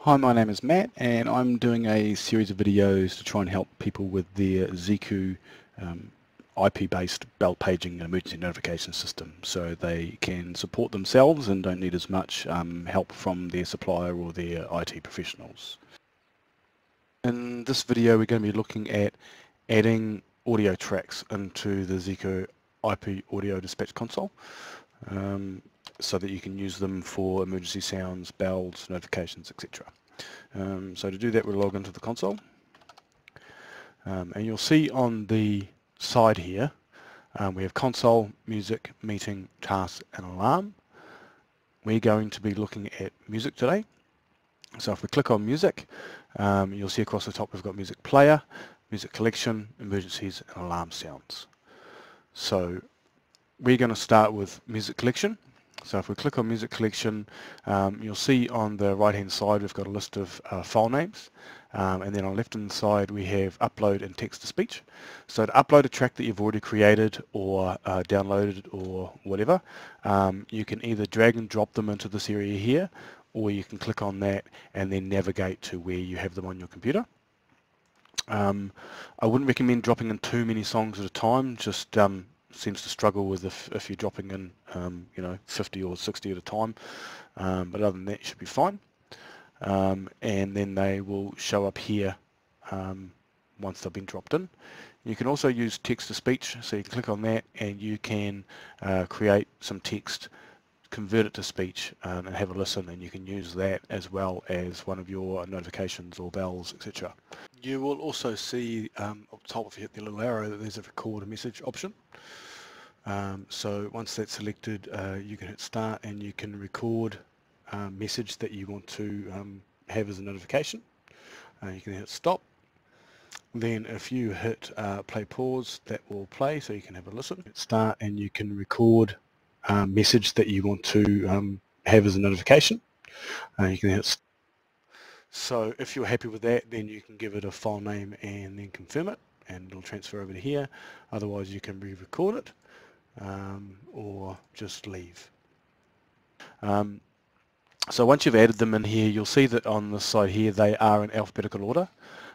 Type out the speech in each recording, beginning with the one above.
Hi, my name is Matt and I'm doing a series of videos to try and help people with their Zycoo IP-based bell paging and emergency notification system so they can support themselves and don't need as much help from their supplier or their IT professionals. In this video we're going to be looking at adding audio tracks into the Zycoo IP audio dispatch console. So that you can use them for emergency sounds, bells, notifications, etc. So to do that we'll log into the console and you'll see on the side here we have console, music, meeting, task and alarm. We're going to be looking at music today. So if we click on music, you'll see across the top we've got music player, music collection, emergencies and alarm sounds. So we're going to start with music collection. So if we click on music collection, you'll see on the right hand side we've got a list of file names, and then on the left hand side we have upload and text to speech. So to upload a track that you've already created or downloaded or whatever, you can either drag and drop them into this area here, or you can click on that and then navigate to where you have them on your computer. I wouldn't recommend dropping in too many songs at a time, just seems to struggle with if you're dropping in 50 or 60 at a time, but other than that you should be fine. And then they will show up here once they've been dropped in. You can also use text to speech, so you can click on that and you can create some text, convert it to speech and have a listen, and you can use that as well as one of your notifications or bells, etc. You will also see up top if you hit the little arrow that there's a record a message option. So once that's selected, you can hit start and you can record a message that you want to have as a notification. You can hit stop. Then if you hit play pause, that will play so you can have a listen. Hit start and you can record a message that you want to have as a notification. You can hit. So if you're happy with that, then you can give it a file name and then confirm it and it'll transfer over to here. Otherwise you can re-record it. Or just leave. So once you've added them in here, you'll see that on the side here they are in alphabetical order.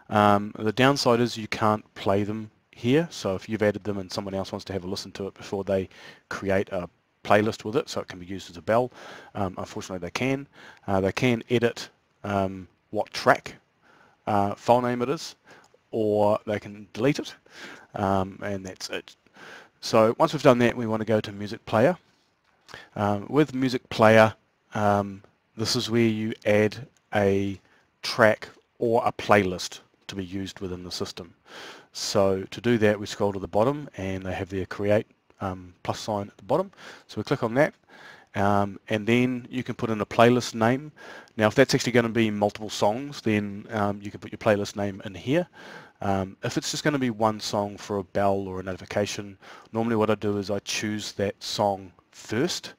The downside is you can't play them here, so if you've added them and someone else wants to have a listen to it before they create a playlist with it, so it can be used as a bell, unfortunately they can. They can edit what track file name it is, or they can delete it, and that's it. So once we've done that, we want to go to music player. With music player, this is where you add a track or a playlist to be used within the system. So to do that, we scroll to the bottom and they have their create plus sign at the bottom. So we click on that, and then you can put in a playlist name. Now if that's actually going to be multiple songs, then you can put your playlist name in here. If it's just going to be one song for a bell or a notification, normally what I do is I choose that song first.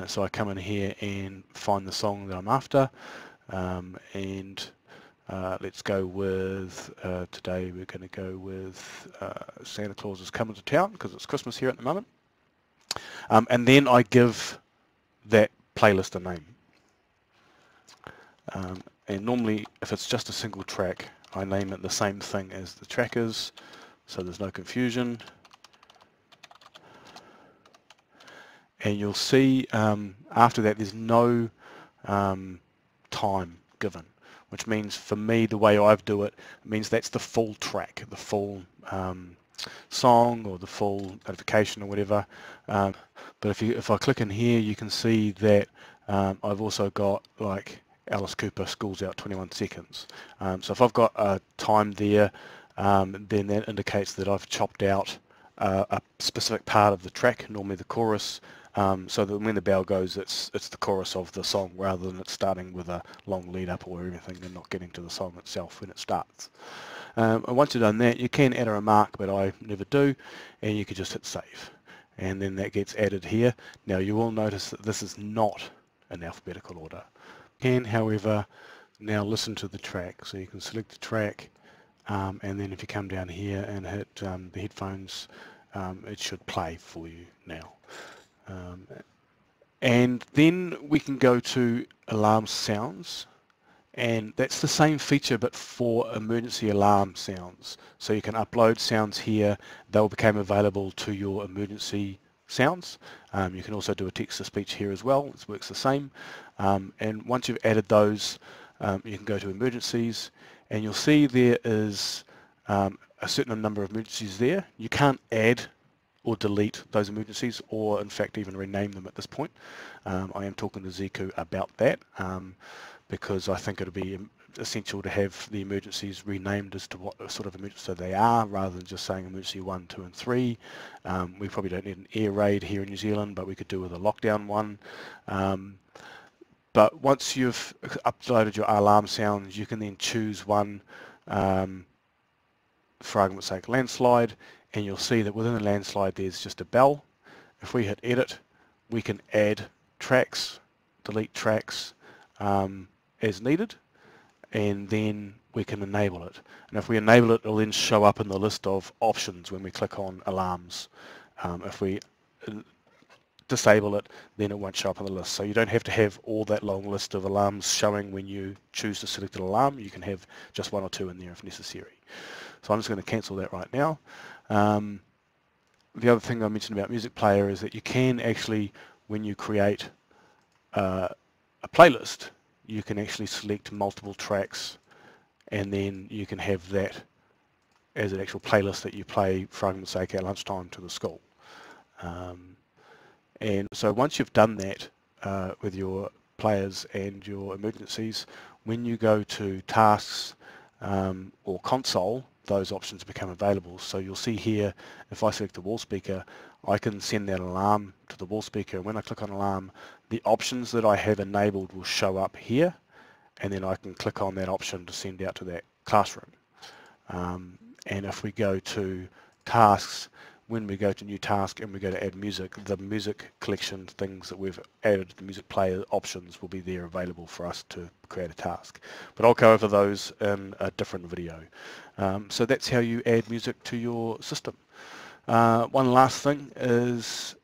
So I come in here and find the song that I'm after, and let's go with, today we're going to go with Santa Claus is Coming to Town because it's Christmas here at the moment. And then I give that playlist a name. And normally if it's just a single track, I name it the same thing as the track is, so there's no confusion. And you'll see after that there's no time given, which means for me the way I do it means that's the full track, the full song or the full notification or whatever. But if I click in here, you can see that I've also got like Alice Cooper, School's Out 21 seconds. So if I've got a time there, then that indicates that I've chopped out a specific part of the track, normally the chorus, so that when the bell goes, it's the chorus of the song rather than it starting with a long lead up or everything and not getting to the song itself when it starts. And once you've done that, you can add a remark, but I never do, and you can just hit save. And then that gets added here. Now you will notice that this is not in alphabetical order. Can, however, now listen to the track. So you can select the track, and then if you come down here and hit the headphones, it should play for you now. And then we can go to alarm sounds, And that's the same feature but for emergency alarm sounds. So you can upload sounds here, they'll become available to your emergency sounds. You can also do a text-to-speech here as well, it works the same. And once you've added those, you can go to emergencies and you'll see there is a certain number of emergencies there. You can't add or delete those emergencies or in fact even rename them at this point. I am talking to Zycoo about that because I think it'll be essential to have the emergencies renamed as to what sort of emergency they are rather than just saying emergency 1, 2 and 3. We probably don't need an air raid here in New Zealand, but we could do with a lockdown one. But once you've uploaded your alarm sounds, you can then choose one, for argument's sake, landslide, and you'll see that within the landslide there's just a bell. If we hit edit, we can add tracks, delete tracks as needed, and then we can enable it. And if we enable it, it'll then show up in the list of options when we click on alarms. If we disable it, then it won't show up on the list. So you don't have to have all that long list of alarms showing when you choose to select an alarm. You can have just one or two in there if necessary. So I'm just going to cancel that right now. The other thing I mentioned about Music Player is that you can actually, when you create a playlist, you can actually select multiple tracks and then you can have that as an actual playlist that you play, for argument's sake, at lunchtime to the school. And so once you've done that with your players and your emergencies, when you go to tasks or console, those options become available. So you'll see here, if I select the wall speaker, I can send that alarm to the wall speaker. When I click on alarm, the options that I have enabled will show up here, and then I can click on that option to send out to that classroom. And if we go to tasks, when we go to new task and we go to add music, the music collection things that we've added, the music player options will be there available for us to create a task. But I'll go over those in a different video. So that's how you add music to your system. One last thing is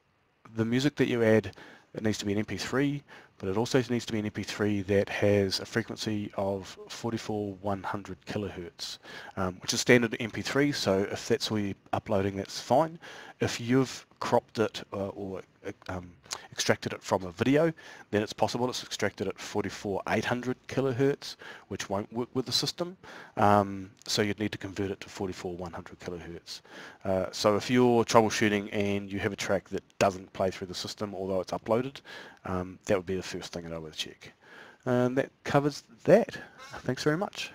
the music that you add, it needs to be an MP3, but it also needs to be an MP3 that has a frequency of 44,100 kilohertz, which is standard MP3, so if that's where you're uploading, that's fine. If you've cropped it or extracted it from a video, then it's possible it's extracted at 44,800 kilohertz, which won't work with the system. So you'd need to convert it to 44,100 kilohertz. So if you're troubleshooting and you have a track that doesn't play through the system, although it's uploaded, that would be the first thing that I would check. And that covers that. Thanks very much.